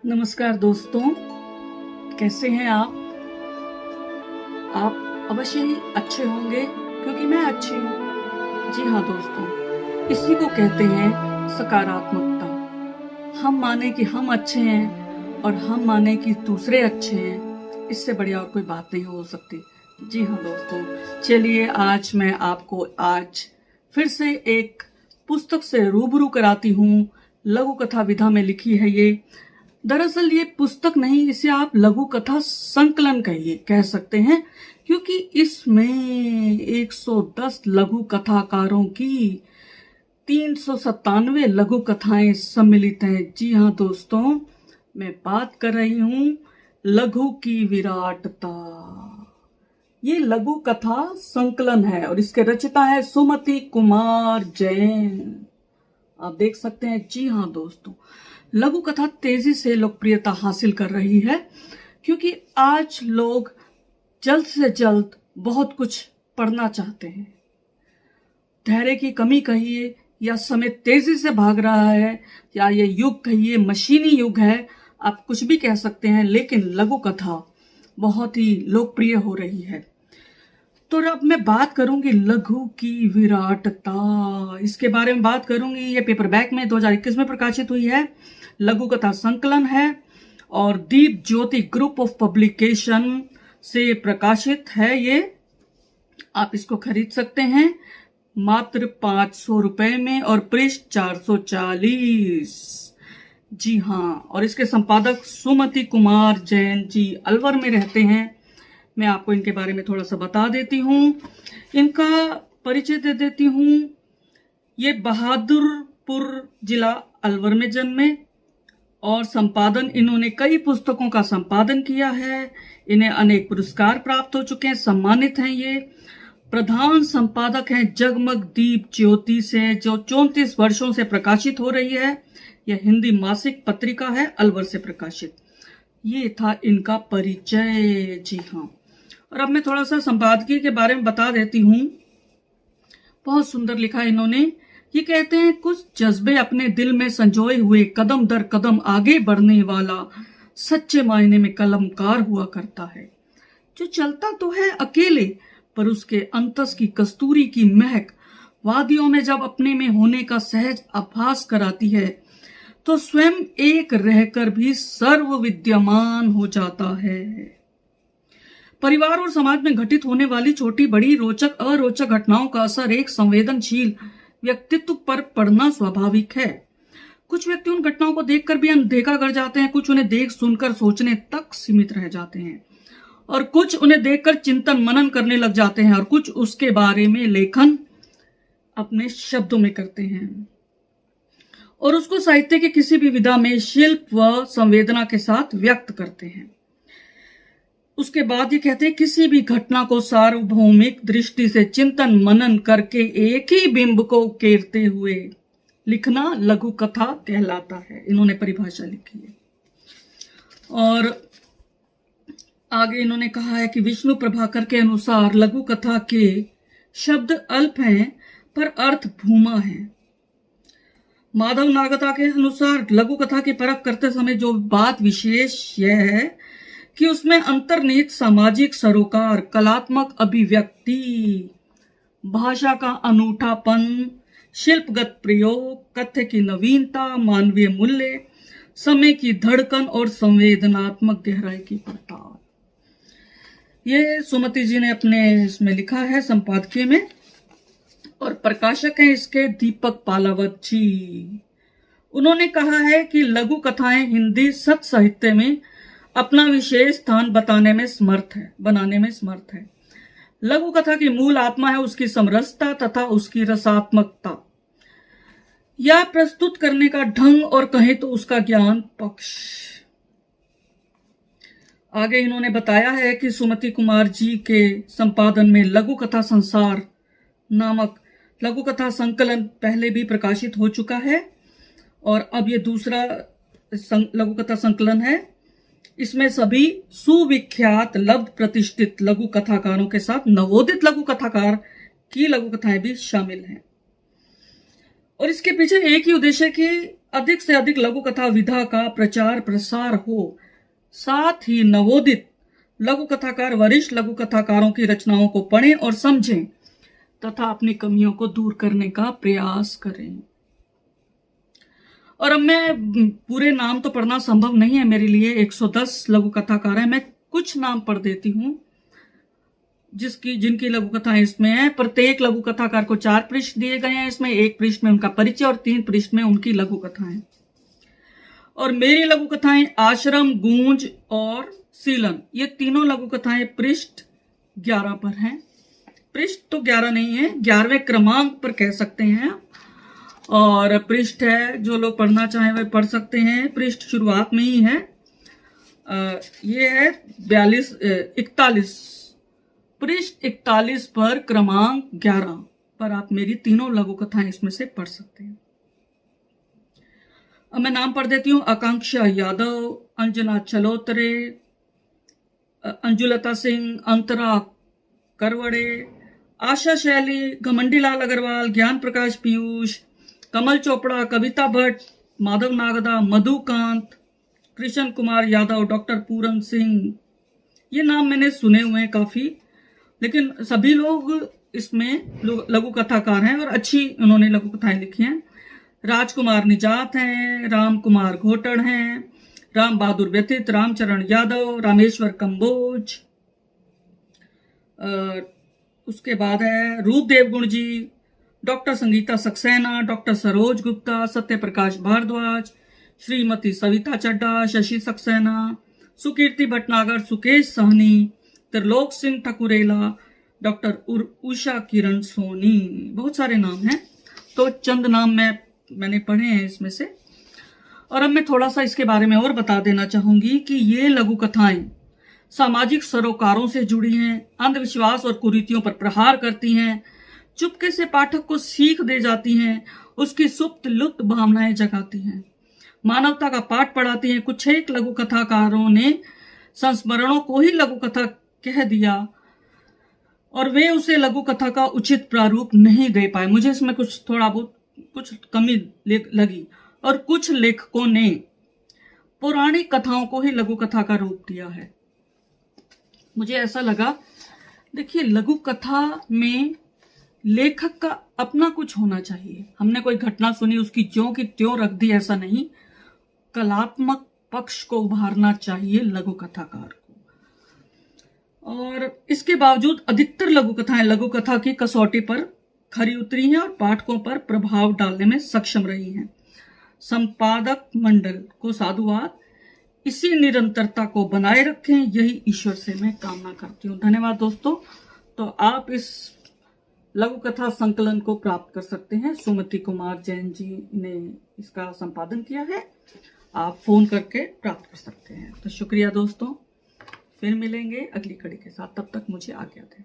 नमस्कार दोस्तों, कैसे हैं आप? आप अवश्य ही अच्छे होंगे क्योंकि मैं अच्छी हूँ। जी हाँ दोस्तों, इसी को कहते हैं सकारात्मकता। हम माने कि हम अच्छे हैं और हम माने कि दूसरे अच्छे हैं, इससे बढ़िया और कोई बात नहीं हो सकती। जी हाँ दोस्तों, चलिए आज मैं आपको फिर से एक पुस्तक से रूबरू कराती हूँ। लघु कथा विधा में लिखी है ये। दरअसल ये पुस्तक नहीं, इसे आप लघु कथा संकलन कह सकते हैं, क्योंकि इसमें 110 लघु कथाकारों की 397 लघु कथाएं सम्मिलित हैं। जी हाँ दोस्तों, मैं बात कर रही हूँ लघु की विराटता। ये लघु कथा संकलन है और इसके रचयिता है सुमति कुमार जैन। आप देख सकते हैं। जी हाँ दोस्तों, लघु कथा तेजी से लोकप्रियता हासिल कर रही है क्योंकि आज लोग जल्द से जल्द बहुत कुछ पढ़ना चाहते हैं। धैर्य की कमी कहिए या समय तेजी से भाग रहा है या ये युग कहिए मशीनी युग है, आप कुछ भी कह सकते हैं, लेकिन लघु कथा बहुत ही लोकप्रिय हो रही है। तो अब मैं बात करूंगी लघु की विराटता, इसके बारे में बात करूंगी। ये पेपरबैक में 2021 में प्रकाशित हुई है, लघु कथा संकलन है और दीप ज्योति ग्रुप ऑफ पब्लिकेशन से प्रकाशित है। ये आप इसको खरीद सकते हैं मात्र 500 रुपए में और पृष्ठ 440। जी हाँ, और इसके संपादक सुमति कुमार जैन जी अलवर में रहते हैं। मैं आपको इनके बारे में थोड़ा सा बता देती हूँ, इनका परिचय दे देती हूँ। ये बहादुरपुर जिला अलवर में जन्मे और संपादन, इन्होंने कई पुस्तकों का संपादन किया है। इन्हें अनेक पुरस्कार प्राप्त हो चुके हैं, सम्मानित हैं। ये प्रधान संपादक हैं जगमग दीप ज्योति से, जो 34 वर्षों से प्रकाशित हो रही है। यह हिंदी मासिक पत्रिका है, अलवर से प्रकाशित। ये था इनका परिचय। जी हाँ, और अब मैं थोड़ा सा संपादकीय के बारे में बता देती हूँ। बहुत सुंदर लिखा है इन्होंने। ये कहते हैं, कुछ जज्बे अपने दिल में संजोए हुए कदम दर कदम आगे बढ़ने वाला सच्चे मायने में कलमकार हुआ करता है, जो चलता तो है अकेले पर उसके अंतस की कस्तूरी की महक वादियों में जब अपने में होने का सहज आभास कराती है तो स्वयं एक रहकर भी सर्व विद्यमान हो जाता है। परिवार और समाज में घटित होने वाली छोटी बड़ी रोचक अरोचक घटनाओं का असर एक संवेदनशील व्यक्तित्व पर पड़ना स्वाभाविक है। कुछ व्यक्ति उन घटनाओं को देखकर भी अनदेखा कर जाते हैं, कुछ उन्हें देख सुनकर सोचने तक सीमित रह जाते हैं और कुछ उन्हें देखकर चिंतन मनन करने लग जाते हैं और कुछ उसके बारे में लेखन अपने शब्दों में करते हैं और उसको साहित्य के किसी भी विधा में शिल्प व संवेदना के साथ व्यक्त करते हैं। उसके बाद ये कहते हैं, किसी भी घटना को सार्वभौमिक दृष्टि से चिंतन मनन करके एक ही बिंब को उकेरते हुए लिखना लघु कथा कहलाता है। इन्होंने परिभाषा लिखी है। और आगे इन्होंने कहा है कि विष्णु प्रभाकर के अनुसार लघु कथा के शब्द अल्प हैं पर अर्थ भूमा है। माधव नागता के अनुसार लघु कथा की परख करते समय जो बात विशेष यह है कि उसमें अंतर्निहित सामाजिक सरोकार, कलात्मक अभिव्यक्ति, भाषा का अनूठापन, शिल्पगत प्रयोग, कथ्य की नवीनता, मानवीय मूल्य, समय की धड़कन और संवेदनात्मक गहराई की पड़ताल, ये सुमति जी ने अपने इसमें लिखा है संपादकीय में। और प्रकाशक हैं इसके दीपक पालावत जी। उन्होंने कहा है कि लघु कथाएं हिंदी सत साहित्य में अपना विशेष स्थान बनाने में समर्थ है। लघु कथा की मूल आत्मा है उसकी समरसता तथा उसकी रसात्मकता, या प्रस्तुत करने का ढंग और कहें तो उसका ज्ञान पक्ष। आगे इन्होंने बताया है कि सुमति कुमार जी के संपादन में लघु कथा संसार नामक लघु कथा संकलन पहले भी प्रकाशित हो चुका है और अब ये दूसरा लघु कथा संकलन है। इसमें सभी सुविख्यात लब्ध प्रतिष्ठित लघु कथाकारों के साथ नवोदित लघु कथाकार की लघु कथाएं भी शामिल हैं। और इसके पीछे एक ही उद्देश्य कि अधिक से अधिक लघु कथा विधा का प्रचार प्रसार हो, साथ ही नवोदित लघु कथाकार वरिष्ठ लघु कथाकारों की रचनाओं को पढ़ें और समझें तथा अपनी कमियों को दूर करने का प्रयास करें। और अब मैं पूरे नाम तो पढ़ना संभव नहीं है मेरे लिए, 110 लघु कथाकार हैं। मैं कुछ नाम पढ़ देती हूं जिनकी लघु कथाएं इसमें है। प्रत्येक लघु कथाकार को 4 पृष्ठ दिए गए हैं। इसमें 1 पृष्ठ में उनका परिचय और 3 पृष्ठ में उनकी लघु कथाएं। और मेरी लघु कथाएं आश्रम, गूंज और सीलन, ये तीनों लघु कथाएं पृष्ठ 11 पर हैं। पृष्ठ तो 11 नहीं है, 11वें क्रमांक पर कह सकते हैं। और पृष्ठ है, जो लोग पढ़ना चाहें वे पढ़ सकते हैं। पृष्ठ शुरुआत में ही है, ये है 41 पृष्ठ 41 पर क्रमांक 11 पर आप मेरी तीनों लघु कथाएं इसमें से पढ़ सकते हैं। अब मैं नाम पढ़ देती हूँ। आकांक्षा यादव, अंजना चलोतरे, अंजुलता सिंह, अंतरा करवड़े, आशा शैली, घमंडीलाल अग्रवाल, ज्ञान प्रकाश पीयूष, कमल चोपड़ा, कविता भट्ट, माधव नागदा, मधुकांत, कृष्ण कुमार यादव, डॉक्टर पूरन सिंह। ये नाम मैंने सुने हुए हैं काफी, लेकिन सभी लोग इसमें लघु कथाकार हैं और अच्छी उन्होंने लघु कथाएं लिखी हैं। राजकुमार निजात हैं, राम कुमार घोटड़ हैं, राम बहादुर व्यतीत, रामचरण यादव, रामेश्वर कंबोज। उसके बाद है रूप देवगुण जी, डॉक्टर संगीता सक्सेना, डॉक्टर सरोज गुप्ता, सत्य प्रकाश भारद्वाज, श्रीमती सविता चड्डा, शशि सक्सेना, सुकीर्ति भटनागर, सुकेश सहनी, त्रिलोक सिंह ठकुरेला, डॉक्टर उषा किरण सोनी। बहुत सारे नाम हैं, तो चंद नाम मैंने पढ़े हैं इसमें से। और अब मैं थोड़ा सा इसके बारे में और बता देना चाहूंगी कि ये लघु कथाएं सामाजिक सरोकारों से जुड़ी हैं, अंधविश्वास और कुरीतियों पर प्रहार करती हैं, चुपके से पाठक को सीख दे जाती हैं, उसकी सुप्त लुप्त भावनाएं जगाती हैं, मानवता का पाठ पढ़ाती हैं। कुछ एक लघु कथाकारों ने संस्मरणों को ही लघु कथा कह दिया और वे उसे लघु कथा का उचित प्रारूप नहीं दे पाए। मुझे इसमें थोड़ा बहुत कमी लगी। और कुछ लेखकों ने पौराणिक कथाओं को ही लघु कथा का रूप दिया है। मुझे ऐसा लगा, देखिए लघु कथा में लेखक का अपना कुछ होना चाहिए। हमने कोई घटना सुनी, उसकी ज्यों की त्यों रख दी, ऐसा नहीं। कलात्मक पक्ष को उभारना चाहिए लघु कथाकार को। और इसके बावजूद अधिकतर लघु कथाएं लघु कथा की कसौटी पर खरी उतरी हैं और पाठकों पर प्रभाव डालने में सक्षम रही हैं। संपादक मंडल को साधुवाद, इसी निरंतरता को बनाए रखें, यही ईश्वर से मैं कामना करती हूँ। धन्यवाद दोस्तों। तो आप इस लघु कथा संकलन को प्राप्त कर सकते हैं। सुमति कुमार जैन जी ने इसका संपादन किया है। आप फोन करके प्राप्त कर सकते हैं। तो शुक्रिया दोस्तों, फिर मिलेंगे अगली कड़ी के साथ। तब तक मुझे आज्ञा दें।